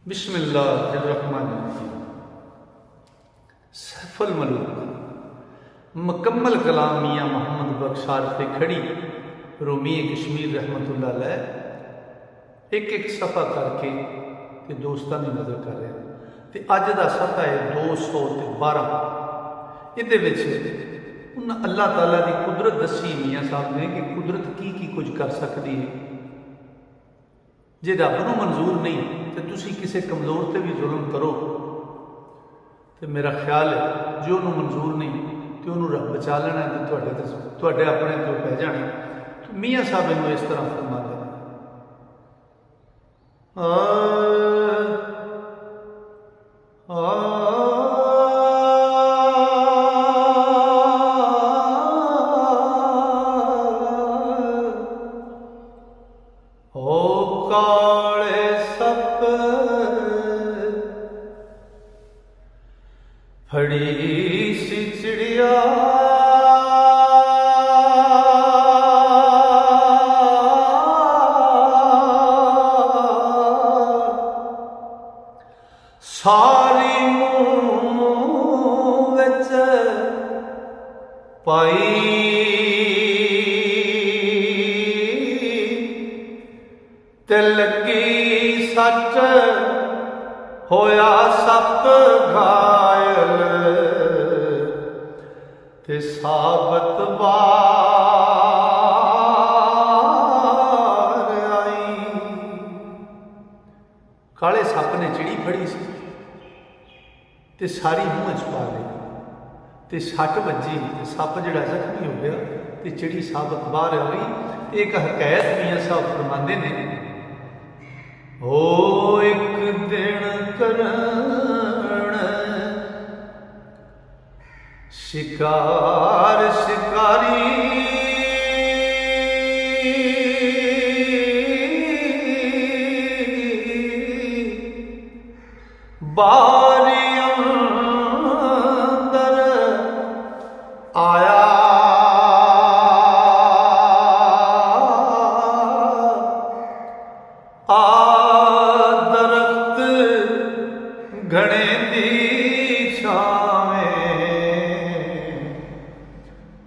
बिस्मिल्लाहिर्रहमानिर्रहीम। सैफुल मलूक मुकम्मल कलाम मियाँ मोहम्मद बख्शार पे खड़ी रूमी कश्मीर रहमतुल्लाह अलैह एक एक सफ़ा करके ते दोस्तां दी नज़र कर रहे हैं। तो अज का सफ़ा है 212। ये उन्हें अल्लाह ताला की कुदरत दसी मियाँ साहब ने कि कुदरत की कुछ कर सकती है। जे रब नूं मंजूर नहीं तो तुसी किसी कमज़ोर से भी जुल्म करो तो मेरा ख्याल है जो उन्होंने मंजूर नहीं तो उन्होंने रब बचा लेना तो अपने तो पै जाना। तो मियाँ साहब इन्हों इस तरह फरमाते हैं, काले सप फड़ी सी चिड़िया सारी मुँह विच पाई ते लगी सट होया सप घायल ते साबत बार आई। काले सप ने चिड़ी फड़ी सी ते सारी मुँह च पा ली ते सट बजी ते सप जिहड़ा जख्मी हो गया ते चिड़ी साबत बाहर आ गई। एक हकैत मियाँ साहब फरमाते ने, हो एक दिन करन शिकार शिकारी बारी अंदर आया घने दी छावें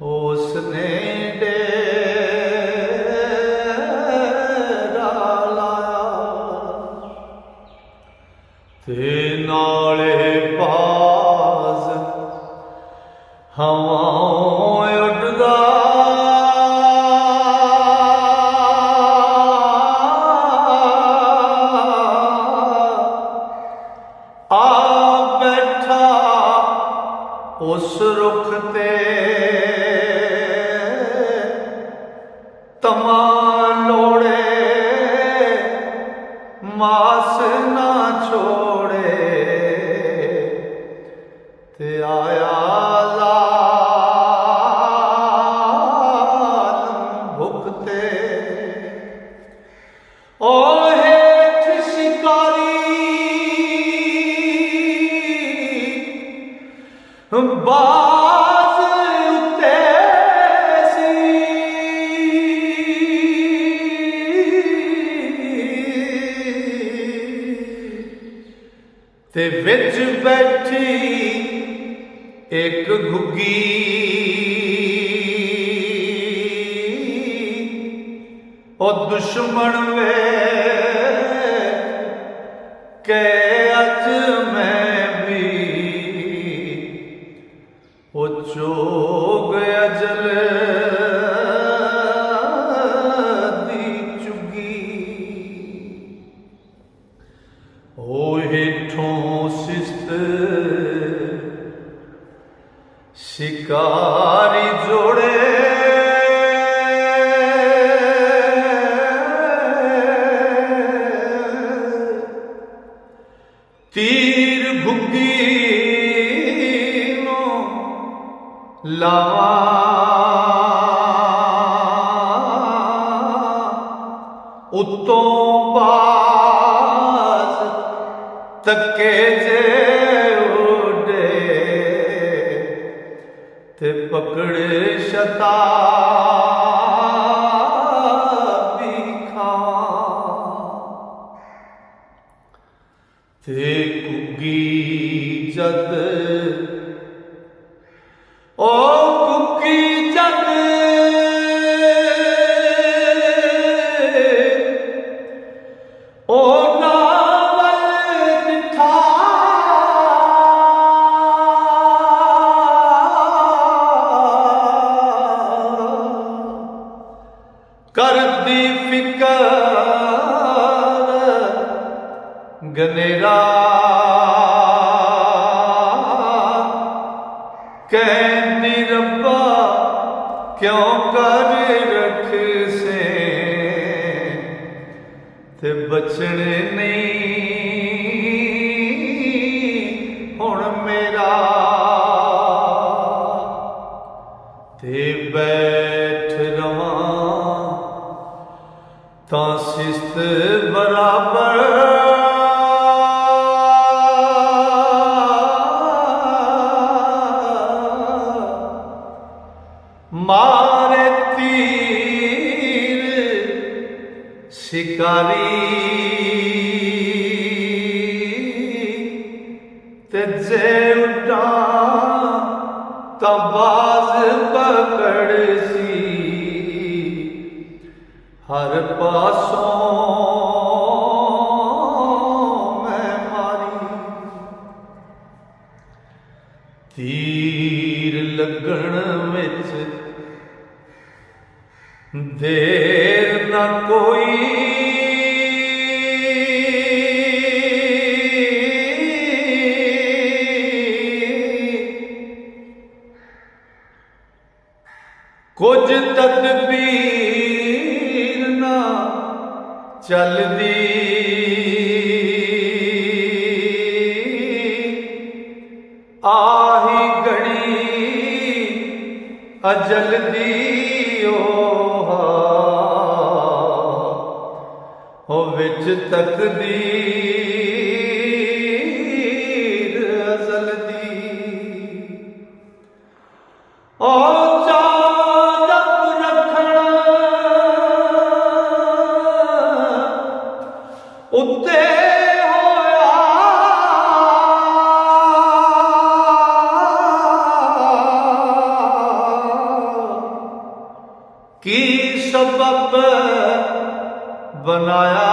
उसने डेरा लाया ते नाले बाज हवाओं उड़दा उस रुख ते तमा लोड़े मास ना छोड़े ते आया लालम भुगते ओ हेठ शिकारी बाज उत्ते सी ते विच बैठी एक घुग्गी ओ दुश्मन वे के अज मैं भी ओ चोग अजल दी चुगी ओ हेठों सिस्त शिकारी जोड़े तीर घुग्गी लावा उत्तों बाज तके जे उड़े ते पकड़े शताबी खां ते कुगी जद ओ कुगी जद ओ नावल दिठा कर दी फिकर गनेरा कहती रब्बा क्यों कर रख से ते बचने नहीं हुण मेरा ते बैठ रवां तां सिस्त बराबर मारे तीर शिकारी ते जे उड़ा तबाज पकड़ सी हर पासों मैं मारी तीर लगन विच देर न कोई कुछ तदबीर न चलदी आही घड़ी अजल दी ओ विच तकदीर अज़ल दी ओ चादर रखना उत्ते होया की सबब बनाया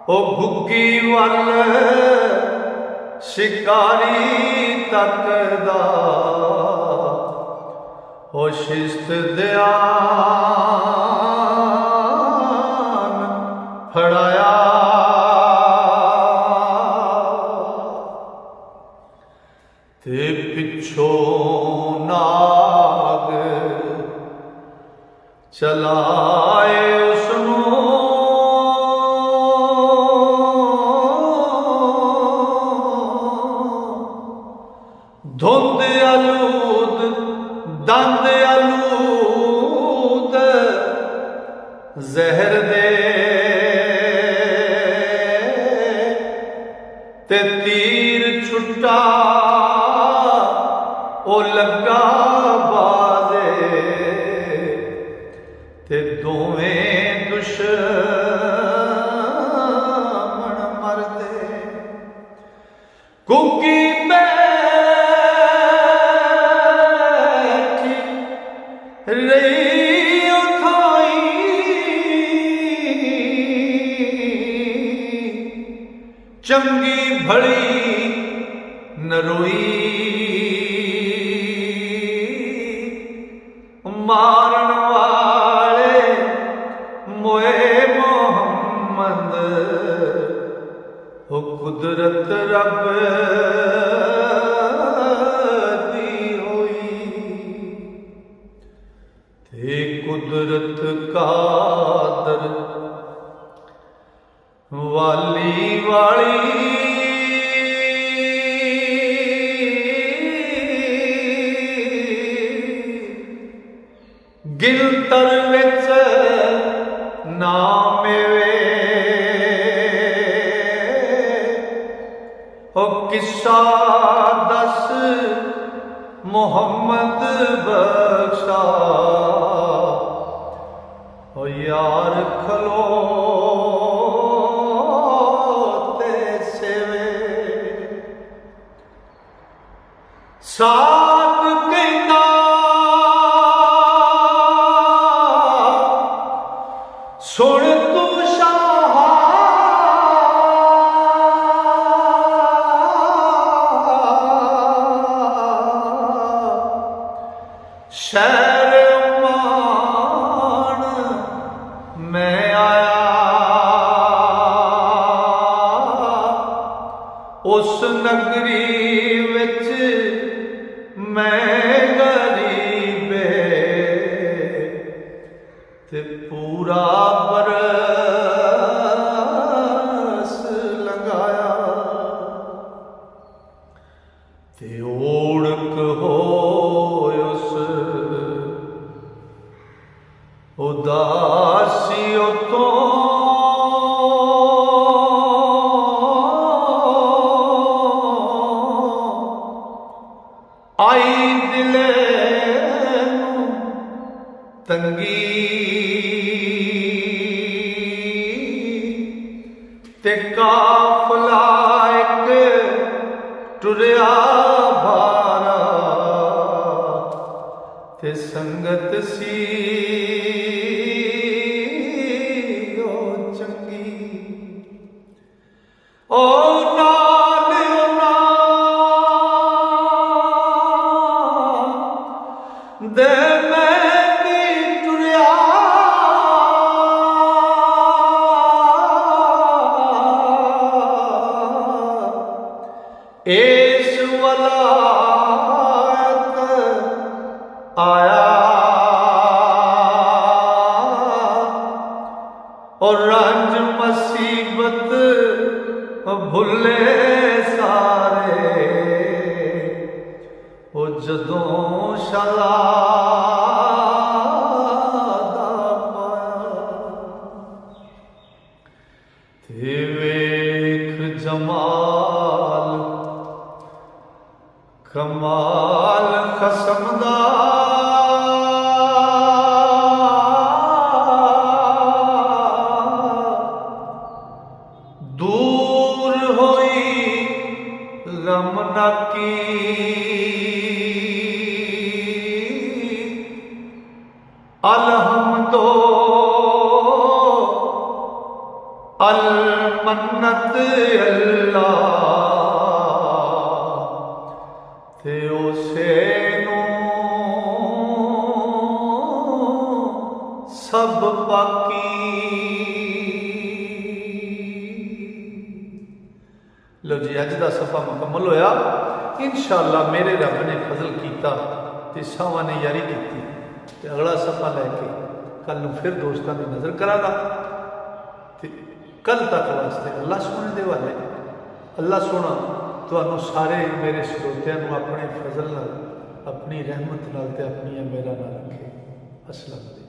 ओ गुग्गी वल शिकारी तकदा ओ शिस्त ध्यान फड़ाया ते पिछों नाग चलाए उसनू धुंद आलूद दंद आलूद जहर दे ते तीर छुट्टा ओ लगा बाजे ते दोवें दुश्मन मरदे कुकी बैठी रही उठाई चंगी भली नरोई मारन वाले मोए मोहम्मद हो कुदरत रब दी होई ते कुदरत कादर वाली वाली गिलतर विच ना मेवे ओ किस्सा दस मोहम्मद बख्शा ओ यार खलो सुन तू शाह शहर मान मैं आया उस नगरी विच मैं गरीबे ते पूरा बरस लगाया ते ओढ़क हो उस उदासियों तो आई दिले तंगी ते काफला एक टुरिया भारा ते संगत सी ओ चंगी ओ दे मैं टुरिया इस वलायत आया और रंज मुसीबत भुले सारे ओ जदों शाला ते वेख जमाल कमाल खसमदा दूर होई गम नाकी अलहमदो अल मन्नत अल्लाह ते उसे सब बाकी लो जी अज का सफा मुकम्मल होया इंशाअल्लाह मेरे रब ने फजल किया ते सावा ने यारी की ते अगला सफा लैके कल फिर दोस्तों की नज़र करागा ते कल तक वास्ते अल्लाह सोने दे वाले अल्लाह सोना तुहानू सारे मेरे श्रोतियां अपने फजल नाल अपनी रहमत नाल ते अपनी मेहर नाल रखे। अस्सलाम।